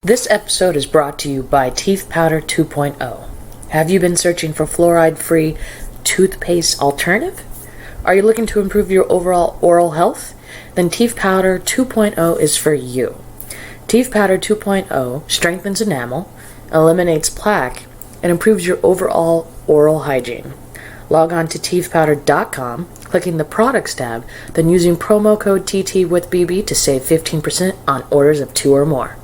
This episode is brought to you by Teeth Powder 2.0. Have you been searching for fluoride-free toothpaste alternative? Are you looking to improve your overall oral health? Then Teeth Powder 2.0 is for you. Teeth Powder 2.0 strengthens enamel, eliminates plaque, and improves your overall oral hygiene. Log on to teethpowder.com, clicking the products tab, then using promo code TT with BB to save 15% on orders of 2 or more.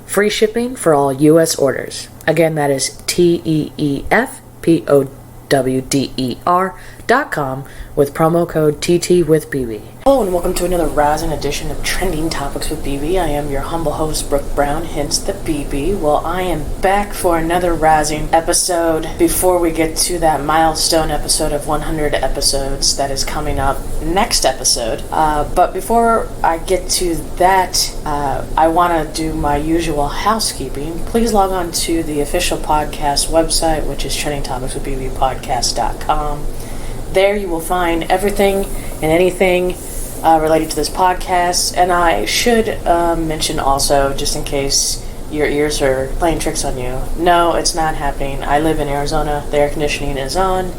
Free shipping for all U.S. orders. Again, that is TEEFPOWDER.com with promo code TT with BB. Hello and welcome to another rousing edition of Trending Topics with BB. I am your humble host, Brooke Brown, hence the BB. Well, I am back for another rousing episode before we get to that milestone episode of 100 episodes that is coming up next episode. But before I get to that, I want to do my usual housekeeping. Please log on to the official podcast website, which is trendingtopicswithbbpodcast.com. There you will find everything and anything related to this podcast. And I should mention also, just in case your ears are playing tricks on you, no, it's not happening. I live in Arizona. The air conditioning is on.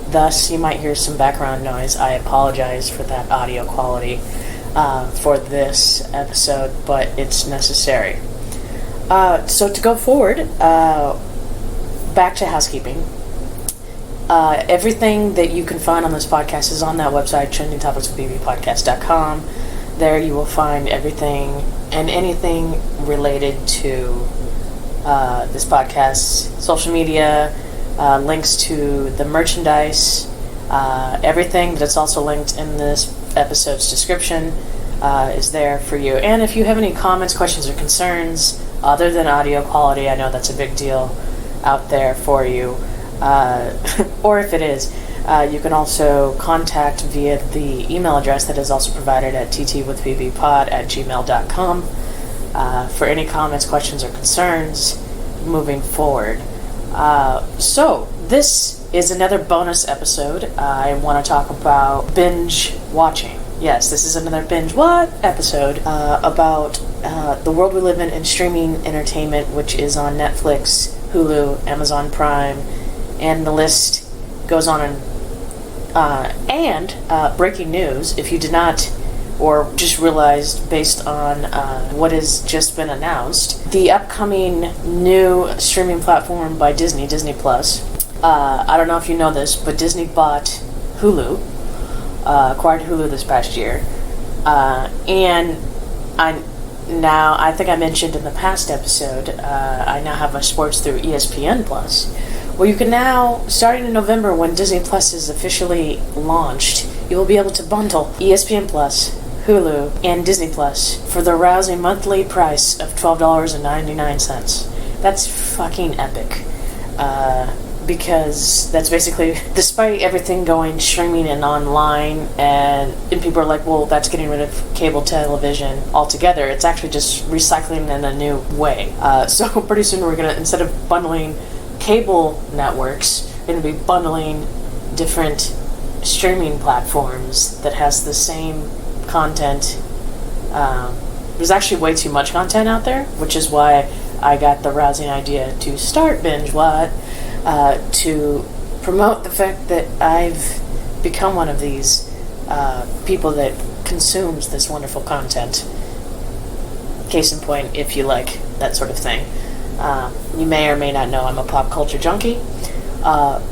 Thus, you might hear some background noise. I apologize for that audio quality for this episode, but it's necessary. So to go forward, back to housekeeping. Everything that you can find on this podcast is on that website, trendingtopicswithbbpodcast.com. There you will find everything and anything related to this podcast, social media, links to the merchandise, everything that's also linked in this episode's description is there for you. And if you have any comments, questions, or concerns other than audio quality, I know that's a big deal out there for you. Or if it is, you can also contact via the email address that is also provided at ttwithbbpod@gmail.com for any comments, questions, or concerns moving forward. So, this is another bonus episode. I want to talk about binge watching. Yes, this is another binge what episode about the world we live in streaming entertainment, which is on Netflix, Hulu, Amazon Prime, and the list goes on. And breaking news, if you did not or just realized based on what has just been announced, the upcoming new streaming platform by Disney, Disney Plus. I don't know if you know this, but Disney bought Hulu, acquired Hulu this past year. And I think I mentioned in the past episode, I now have my sports through ESPN Plus. Well, you can now, starting in November when Disney Plus is officially launched, you will be able to bundle ESPN Plus, Hulu, and Disney Plus for the rousing monthly price of $12.99. That's fucking epic. Because that's basically, despite everything going streaming and online, and people are like, well, that's getting rid of cable television altogether. It's actually just recycling in a new way. So pretty soon we're going to, instead of bundling cable networks, we're going to be bundling different streaming platforms that has the same content. There's actually way too much content out there, which is why I got the rousing idea to start Binge What, to promote the fact that I've become one of these people that consumes this wonderful content. Case in point, if you like that sort of thing. You may or may not know I'm a pop culture junkie,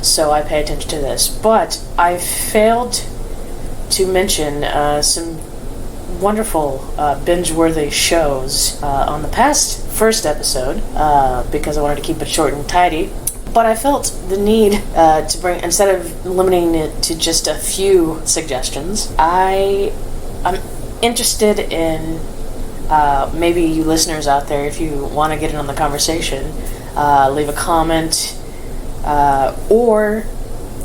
so I pay attention to this. But I failed to mention some wonderful binge-worthy shows on the first episode, because I wanted to keep it short and tidy. But I felt the need to bring, instead of limiting it to just a few suggestions, I'm interested in maybe you listeners out there, if you want to get in on the conversation, leave a comment or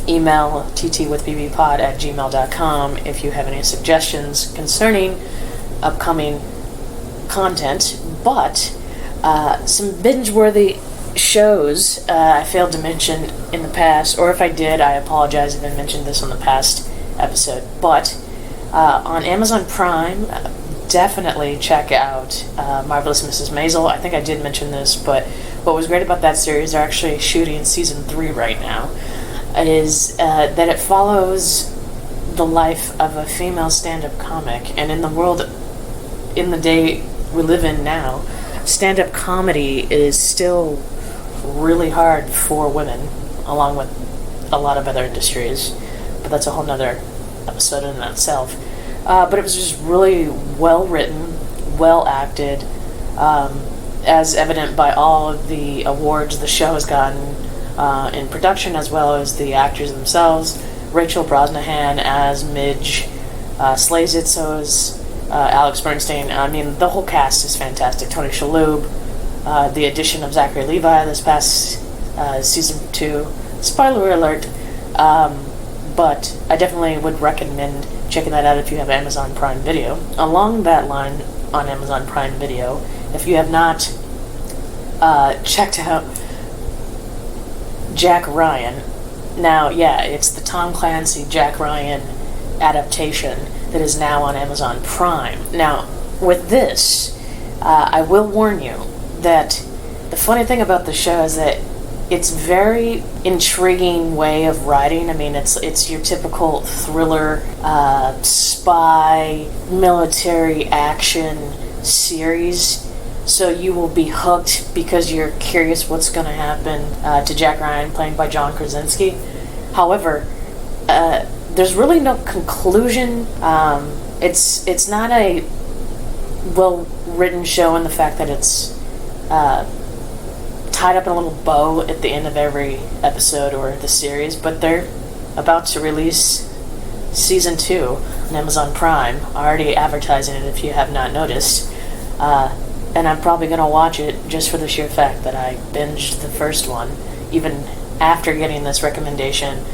email ttwithbbpod@gmail.com if you have any suggestions concerning upcoming content. But some binge-worthy shows I failed to mention in the past, or if I did, I apologize if I mentioned this on the past episode. But on Amazon Prime, definitely check out Marvelous Mrs. Maisel. I think I did mention this, but what was great about that series, they're actually shooting season 3 right now, is that it follows the life of a female stand-up comic. And in the world, in the day we live in now, stand-up comedy is still really hard for women, along with a lot of other industries. But that's a whole nother episode in itself. But it was just really well written, well acted, as evident by all of the awards the show has gotten in production, as well as the actors themselves. Rachel Brosnahan as Midge slays it, so is Alex Bernstein. I mean, the whole cast is fantastic. Tony Shalhoub, the addition of Zachary Levi this past season 2. Spoiler alert, but I definitely would recommend checking that out if you have Amazon Prime Video. Along that line, on Amazon Prime Video, if you have not checked out Jack Ryan, now, yeah, it's the Tom Clancy Jack Ryan adaptation that is now on Amazon Prime. Now, with this, I will warn you that the funny thing about the show is that it's very intriguing way of writing. I mean, it's your typical thriller, spy, military action series. So you will be hooked because you're curious what's going to happen to Jack Ryan, played by John Krasinski. However, there's really no conclusion. It's not a well-written show in the fact that it's tied up in a little bow at the end of every episode or the series, but they're about to release season 2 on Amazon Prime, already advertising it if you have not noticed. And I'm probably going to watch it just for the sheer fact that I binged the first one, even after getting this recommendation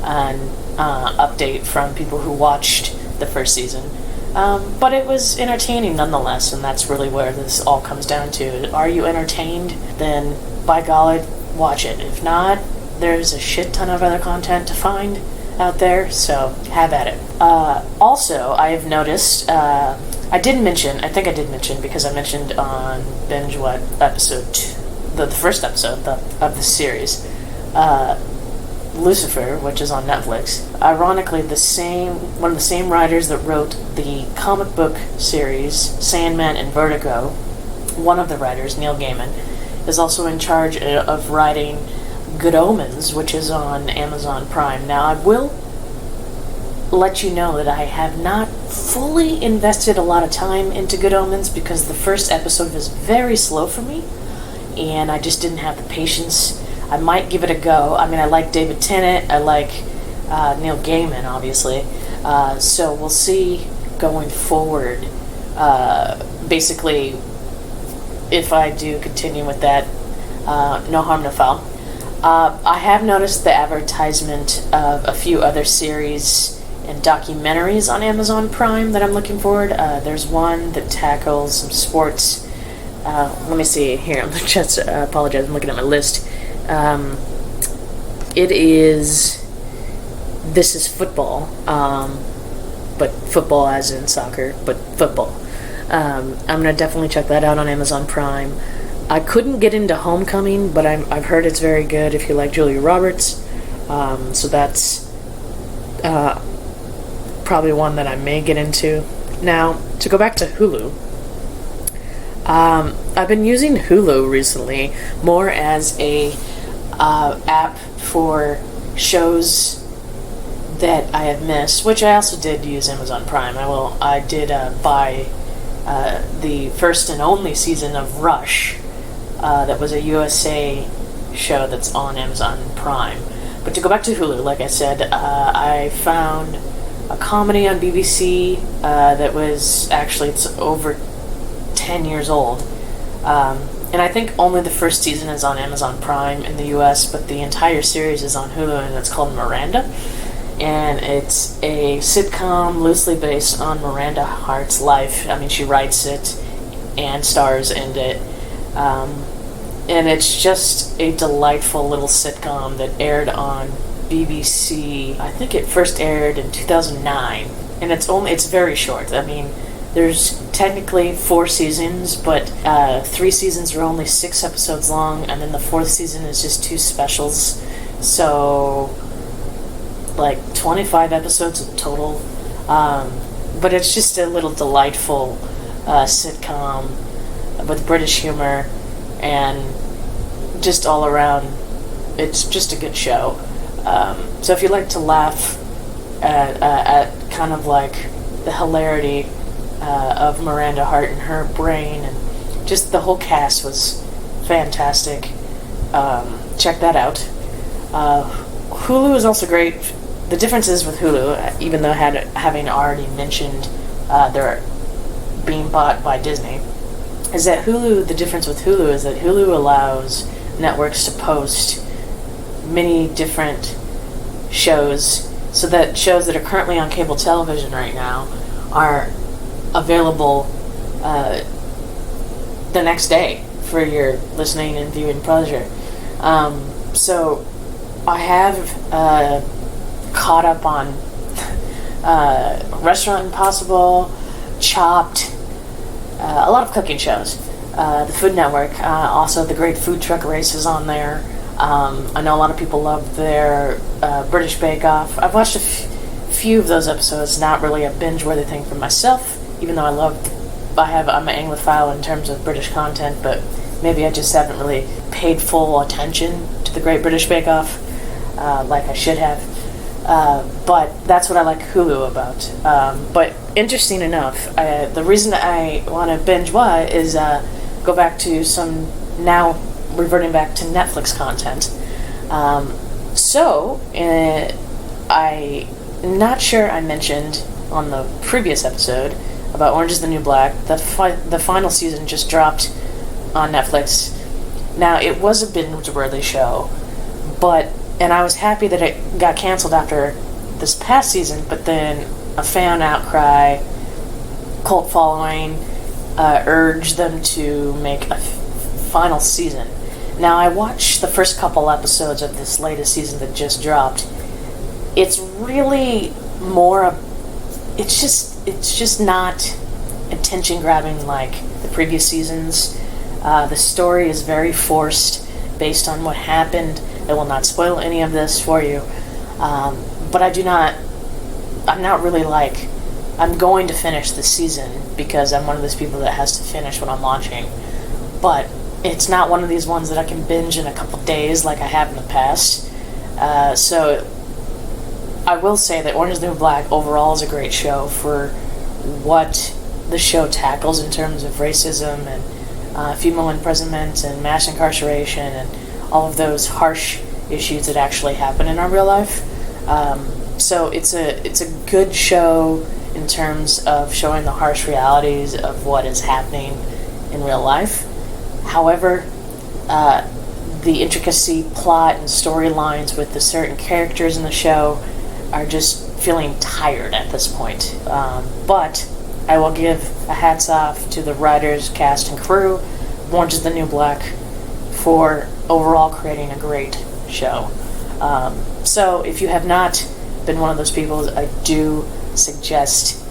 and update from people who watched the first season. But it was entertaining nonetheless, and that's really where this all comes down to. Are you entertained? Then, by golly, watch it. If not, there's a shit ton of other content to find out there, so have at it. Also, I have noticed... I think I did mention, because I mentioned on Binge what episode 2, the first episode of the series, Lucifer, which is on Netflix. Ironically, one of the same writers that wrote the comic book series Sandman and Vertigo, one of the writers, Neil Gaiman, is also in charge of writing Good Omens, which is on Amazon Prime. Now, I will let you know that I have not fully invested a lot of time into Good Omens because the first episode was very slow for me, and I just didn't have the patience. I might give it a go. I mean, I like David Tennant, I like Neil Gaiman, obviously, so we'll see going forward, basically, if I do continue with that, no harm, no foul. I have noticed the advertisement of a few other series and documentaries on Amazon Prime that I'm looking forward. There's one that tackles some sports. Let me see here. I'm just apologize. I'm looking at my list. It is This Is Football, but football as in soccer, but football. I'm gonna definitely check that out on Amazon Prime. I couldn't get into Homecoming, but I've heard it's very good if you like Julia Roberts. So that's probably one that I may get into. Now, to go back to Hulu, I've been using Hulu recently more as a app for shows that I have missed, which I also did use Amazon Prime. I did buy the first and only season of Rush, that was a USA show that's on Amazon Prime. But to go back to Hulu, like I said, I found a comedy on BBC that was it's over 10 years old. And I think only the first season is on Amazon Prime in the US, but the entire series is on Hulu, and it's called Miranda. And it's a sitcom loosely based on Miranda Hart's life. I mean, she writes it and stars in it. And it's just a delightful little sitcom that aired on BBC. I think it first aired in 2009, and it's very short. I mean, There's technically 4 seasons, but 3 seasons are only 6 episodes long, and then the 4th season is just 2 specials. So, like 25 episodes in total. But it's just a little delightful sitcom with British humor, and just all around, it's just a good show. So if you like to laugh at kind of like the hilarity of Miranda Hart and her brain, and just the whole cast was fantastic. Check that out. Hulu is also great. The difference is with Hulu, even though having already mentioned they're being bought by Disney, is that the difference with Hulu is that Hulu allows networks to post many different shows, so that shows that are currently on cable television right now are available the next day for your listening and viewing pleasure. So I have caught up on Restaurant Impossible, Chopped, a lot of cooking shows. The Food Network, also the Great Food Truck Race is on there. I know a lot of people love their British Bake Off. I've watched a few of those episodes. Not really a binge-worthy thing for myself, even though I'm an Anglophile in terms of British content, but maybe I just haven't really paid full attention to the Great British Bake Off like I should have. But that's what I like Hulu about. But interesting enough, the reason I want to binge is go back to some, now reverting back to Netflix content. I'm not sure I mentioned on the previous episode about Orange is the New Black. The final season just dropped on Netflix. Now, it was a binge-worthy show, and I was happy that it got canceled after this past season, but then a fan outcry, cult following, urged them to make a final season. Now, I watched the first couple episodes of this latest season that just dropped. It's really more, it's just not attention-grabbing like the previous seasons. The story is very forced based on what happened. I will not spoil any of this for you. But I'm not really like, I'm going to finish this season because I'm one of those people that has to finish what I'm launching. But it's not one of these ones that I can binge in a couple days like I have in the past. So I will say that Orange is the New Black overall is a great show for what the show tackles in terms of racism and female imprisonment and mass incarceration and all of those harsh issues that actually happen in our real life. So it's a good show in terms of showing the harsh realities of what is happening in real life. However, the intricacy, plot, and storylines with the certain characters in the show are just feeling tired at this point. But I will give a hats off to the writers, cast, and crew of Orange is the New Black for overall creating a great show. So if you have not been one of those people, I do suggest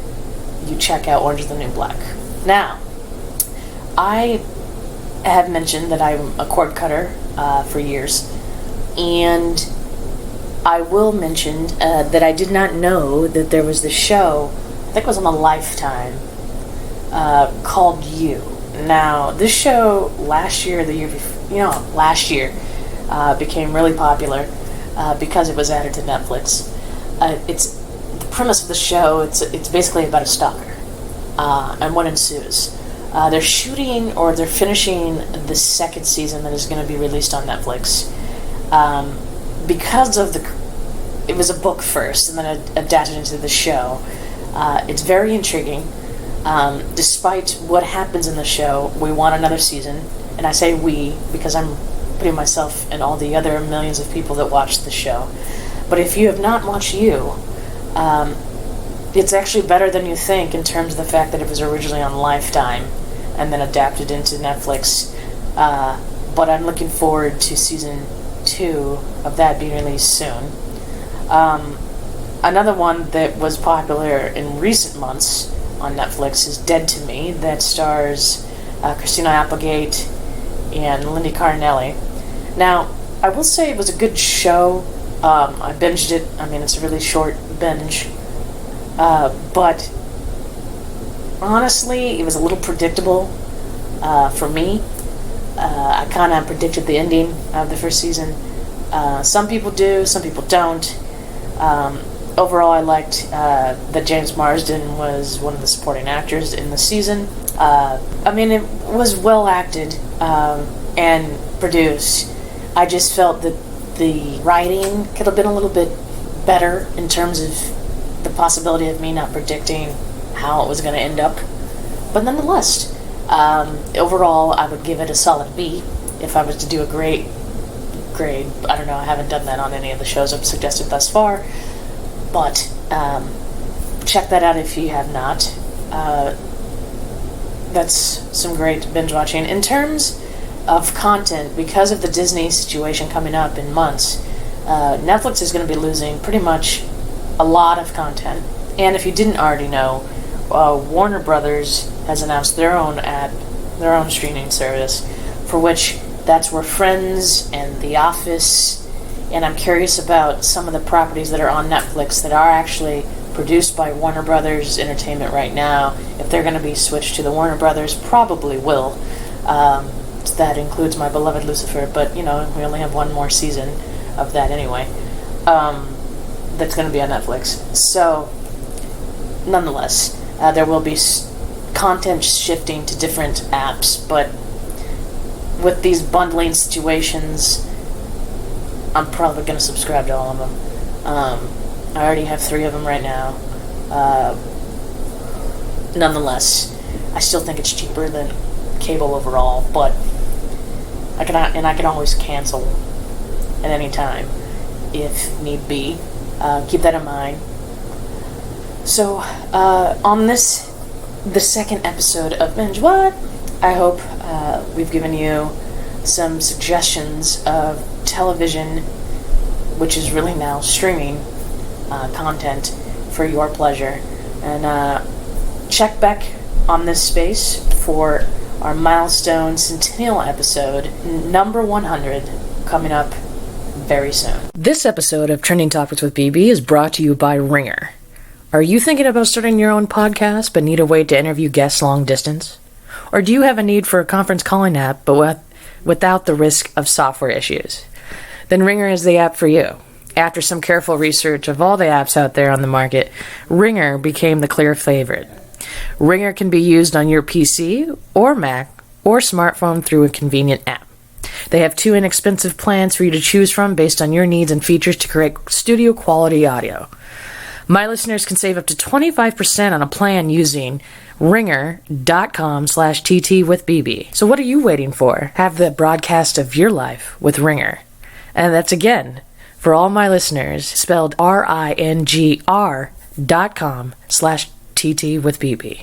you check out Orange is the New Black. Now, I have mentioned that I'm a cord cutter for years, and I will mention that I did not know that there was this show, I think it was on a Lifetime, called You. Now, this show last year became really popular because it was added to Netflix. It's the premise of the show. It's basically about a stalker and what ensues. They're shooting, or they're finishing the second season that is going to be released on Netflix. Because of it was a book first and then adapted into the show. It's very intriguing. Despite what happens in the show, we want another season. And I say we because I'm putting myself and all the other millions of people that watch the show. But if you have not watched You, it's actually better than you think in terms of the fact that it was originally on Lifetime and then adapted into Netflix. But I'm looking forward to season 2 of that being released soon. Another one that was popular in recent months on Netflix is Dead to Me, that stars Christina Applegate and Lindy Cardinelli. Now, I will say it was a good show. I binged it. I mean, it's a really short binge. But honestly, it was a little predictable for me. I kind of predicted the ending of the first season. Some people do, some people don't. Overall, I liked that James Marsden was one of the supporting actors in the season. I mean, it was well acted and produced. I just felt that the writing could have been a little bit better in terms of the possibility of me not predicting how it was going to end up. But nonetheless, overall, I would give it a solid B if I was to do a grade. I don't know, I haven't done that on any of the shows I've suggested thus far, but check that out if you have not. That's some great binge watching. In terms of content, because of the Disney situation coming up in months, Netflix is going to be losing pretty much a lot of content. And if you didn't already know, Warner Brothers has announced their own streaming service, for which that's where Friends and The Office, and I'm curious about some of the properties that are on Netflix that are actually produced by Warner Brothers Entertainment right now. If they're going to be switched to the Warner Brothers, probably will. That includes my beloved Lucifer, but we only have one more season of that anyway. That's going to be on Netflix. So, nonetheless, there will be content shifting to different apps, but with these bundling situations, I'm probably going to subscribe to all of them. I already have 3 of them right now. Nonetheless, I still think it's cheaper than cable overall, but I can always cancel at any time if need be. Keep that in mind. So, on the second episode of Binge What, I hope we've given you some suggestions of television, which is really now streaming content for your pleasure. And check back on this space for our milestone centennial episode, number 100, coming up very soon. This episode of Trending Topics with BB is brought to you by Ringer. Are you thinking about starting your own podcast but need a way to interview guests long distance? Or do you have a need for a conference calling app but without the risk of software issues? Then Ringer is the app for you. After some careful research of all the apps out there on the market, Ringer became the clear favorite. Ringer can be used on your PC or Mac or smartphone through a convenient app. They have 2 inexpensive plans for you to choose from based on your needs and features to create studio quality audio. My listeners can save up to 25% on a plan using ringer.com/TT with BB. So what are you waiting for? Have the broadcast of your life with Ringer. And that's again, for all my listeners, spelled RINGR.com/TT with BB.